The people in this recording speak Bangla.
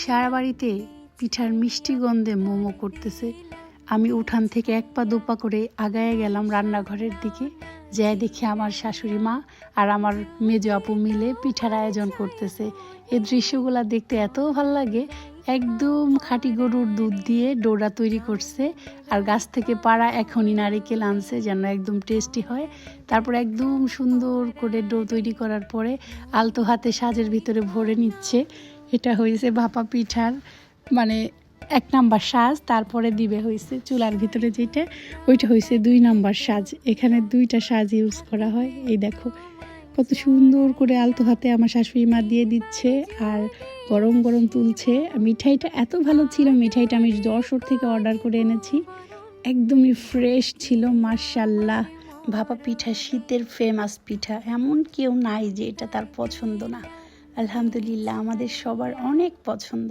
সারা বাড়িতে পিঠার মিষ্টি গন্ধে মোমো করতেছে। আমি উঠান থেকে এক পা দুপা করে আগায় গেলাম রান্নাঘরের দিকে, যাই দেখি আমার শাশুড়ি মা আর আমার মেজো আপু মিলে পিঠার আয়োজন করতেছে। এই দৃশ্যগুলো দেখতে এত ভালো লাগে। একদম খাঁটি গরুর দুধ দিয়ে ডোরা তৈরি করছে, আর গাছ থেকে পাড়া এখনই নারিকেল আনছে যেন একদম টেস্টি হয়। তারপর একদম সুন্দর করে ডো তৈরি করার পরে আলতো হাতে সাজের ভিতরে ভরে নিচ্ছে। এটা হয়েছে ভাপা পিঠার মানে 1 নাম্বার সাজ। তারপরে দিবে হয়েছে চুলার ভিতরে যেটা, ওইটা হয়েছে 2 নাম্বার সাজ। এখানে 2টা সাজ ইউজ করা হয়। এই দেখো কত সুন্দর করে আলতো হাতে আমার শাশুড়ি মা দিয়ে দিচ্ছে আর গরম গরম তুলছে। মিঠাইটা এত ভালো ছিল, মিঠাইটা আমি যশোর থেকে অর্ডার করে এনেছি, একদমই ফ্রেশ ছিল মাশাআল্লাহ। ভাপা পিঠা শীতের ফেমাস পিঠা, এমন কেউ নাই যে এটা তার পছন্দ না। আলহামদুলিল্লাহ আমাদের সবার অনেক পছন্দ।